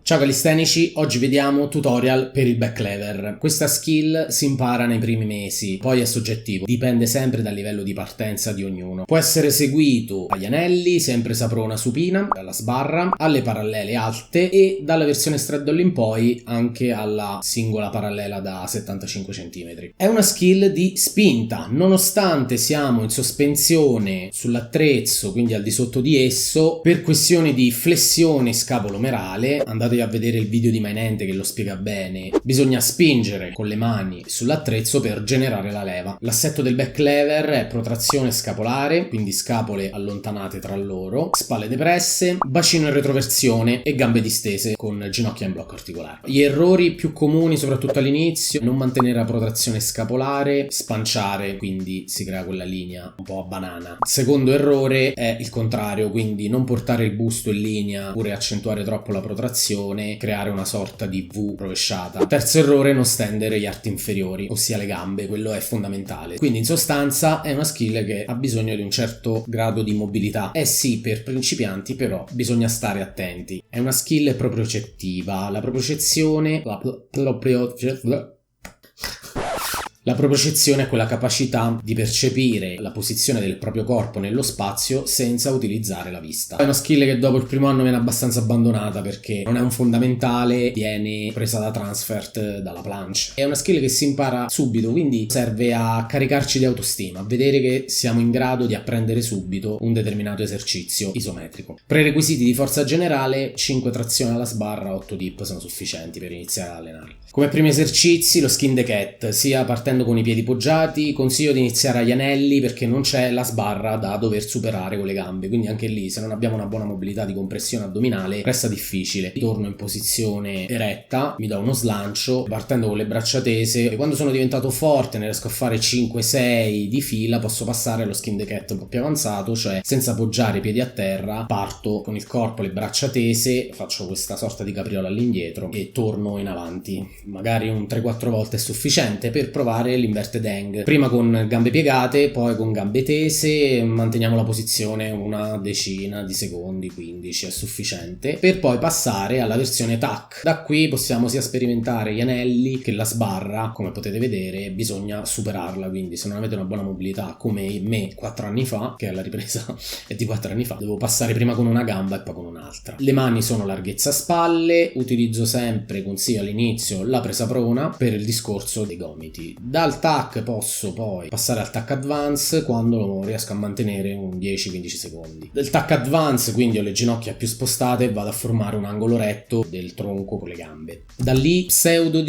Ciao calistenici, oggi vediamo tutorial per il back lever. Questa skill si impara nei primi mesi, poi è soggettivo, dipende sempre dal livello di partenza di ognuno. Può essere seguito agli anelli, sempre saprona supina, alla sbarra, alle parallele alte e dalla versione straddle in poi anche alla singola parallela da 75 cm. È una skill di spinta, nonostante siamo in sospensione sull'attrezzo, quindi al di sotto di esso, per questioni di flessione scapolomerale, andate a vedere il video di Mainente che lo spiega bene, bisogna spingere con le mani sull'attrezzo per generare la leva. L'assetto del back lever è protrazione scapolare, quindi scapole allontanate tra loro, spalle depresse, bacino in retroversione e gambe distese con ginocchia in blocco articolare. Gli errori più comuni, soprattutto all'inizio: non mantenere la protrazione scapolare, spanciare, quindi si crea quella linea un po' a banana. Secondo errore è il contrario, quindi non portare il busto in linea oppure accentuare troppo la protrazione, creare una sorta di V rovesciata. Terzo errore: non stendere gli arti inferiori, ossia le gambe, quello è fondamentale. Quindi in sostanza è una skill che ha bisogno di un certo grado di mobilità. Sì, per principianti, però bisogna stare attenti. È una skill propriocettiva, la propriocezione è quella capacità di percepire la posizione del proprio corpo nello spazio senza utilizzare la vista. È una skill che dopo il primo anno viene abbastanza abbandonata perché non è un fondamentale, viene presa da transfert dalla planche. È una skill che si impara subito, quindi serve a caricarci di autostima, a vedere che siamo in grado di apprendere subito un determinato esercizio isometrico. Prerequisiti di forza generale: 5 trazioni alla sbarra, 8 dip sono sufficienti per iniziare ad allenare. Come primi esercizi lo skin the cat, sia partendo con i piedi poggiati. Consiglio di iniziare agli anelli perché non c'è la sbarra da dover superare con le gambe, quindi anche lì, se non abbiamo una buona mobilità di compressione addominale, resta difficile. Torno in posizione eretta, mi do uno slancio partendo con le braccia tese, e quando sono diventato forte ne riesco a fare 5-6 di fila, posso passare allo skin the cat un po' più avanzato, cioè senza appoggiare i piedi a terra, parto con il corpo e le braccia tese, faccio questa sorta di capriola all'indietro e torno in avanti. Magari un 3-4 volte è sufficiente per provare l'inverted hang, prima con gambe piegate, poi con gambe tese. Manteniamo la posizione una decina di secondi, 15 è sufficiente, per poi passare alla versione tuck. Da qui possiamo sia sperimentare gli anelli che la sbarra. Come potete vedere bisogna superarla, quindi se non avete una buona mobilità come me 4 anni fa, che la ripresa è di 4 anni fa, devo passare prima con una gamba e poi con un'altra. Le mani sono larghezza spalle, utilizzo sempre, consiglio all'inizio, la presa prona per il discorso dei gomiti. Dal tuck posso poi passare al tuck advance quando riesco a mantenere un 10-15 secondi. Del tuck advance quindi ho le ginocchia più spostate e vado a formare un angolo retto del tronco con le gambe. Da lì pseudo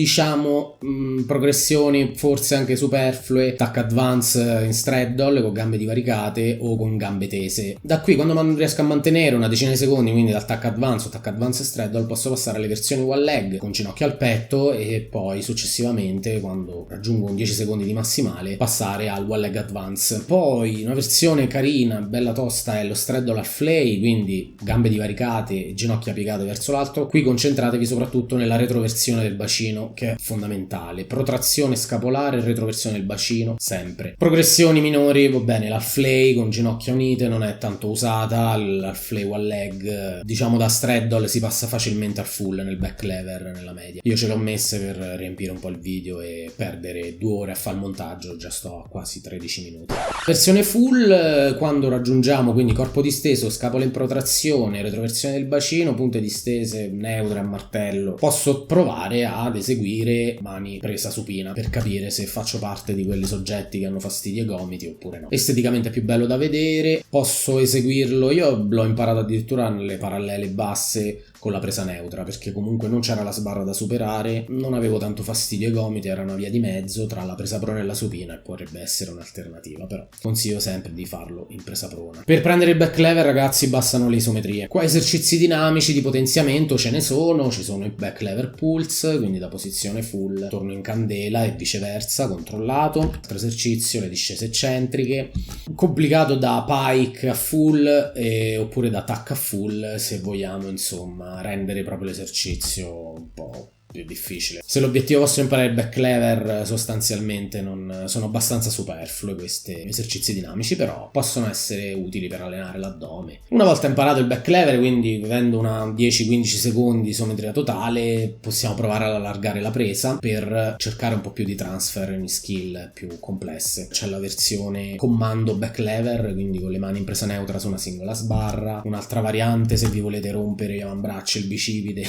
progressioni forse anche superflue, tuck advance in straddle con gambe divaricate o con gambe tese. Da qui, quando riesco a mantenere una decina di secondi, quindi dal tuck advance o tuck advance straddle, posso passare alle versioni one leg con ginocchio al petto e poi successivamente, quando raggiungo un 10 secondi di massimale, passare al one leg advance. Poi una versione carina, bella tosta, è lo straddle al flay, quindi gambe divaricate e ginocchia piegate verso l'alto. Qui concentratevi soprattutto nella retroversione del bacino, che è fondamentale. Protrazione scapolare e retroversione del bacino sempre. Progressioni minori, va bene, la flay con ginocchia unite non è tanto usata, la flay one leg, diciamo da straddle si passa facilmente al full nel back lever nella media. Io ce l'ho messe per riempire un po' il video e perdere 2 ore a fare il montaggio, già sto a quasi 13 minuti. Versione full, quando raggiungiamo quindi corpo disteso, scapole in protrazione, retroversione del bacino, punte distese neutre a martello, posso provare ad eseguire mani presa supina per capire se faccio parte di quelli soggetti che hanno fastidio ai gomiti oppure no. Esteticamente è più bello da vedere, posso eseguirlo, io l'ho imparato addirittura nelle parallele basse con la presa neutra, perché comunque non c'era la sbarra da superare, non avevo tanto fastidio ai gomiti, era una via di mezzo tra la presa prona e la supina e potrebbe essere un'alternativa, però consiglio sempre di farlo in presa prona. Per prendere il back lever, ragazzi, bastano le isometrie. Qua esercizi dinamici di potenziamento ce ne sono, ci sono i back lever pulse, quindi da posizione full torno in candela e viceversa, controllato. Altro esercizio, le discese eccentriche, complicato da pike a full oppure da tuck a full, se vogliamo insomma rendere proprio l'esercizio un po' più difficile. Se l'obiettivo vostro è imparare il back lever, sostanzialmente non sono abbastanza superflui questi esercizi dinamici, però possono essere utili per allenare l'addome. Una volta imparato il back lever, quindi vivendo una 10-15 secondi di isometria totale, possiamo provare ad allargare la presa per cercare un po' più di transfer in skill più complesse. C'è la versione comando back lever, quindi con le mani in presa neutra su una singola sbarra. Un'altra variante, se vi volete rompere gli avambracci e il bicipite,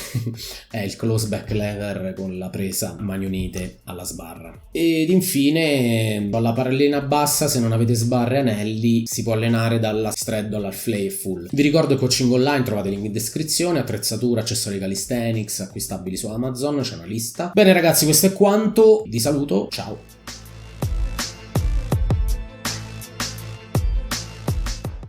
è il close back lever con la presa mani unite alla sbarra. Ed infine, alla parallena bassa, se non avete sbarre e anelli, si può allenare dalla straddle al flay e full. Vi ricordo il coaching online, trovate link in descrizione, attrezzatura, accessori calisthenics acquistabili su Amazon, c'è una lista. Bene ragazzi, questo è quanto, vi saluto, ciao!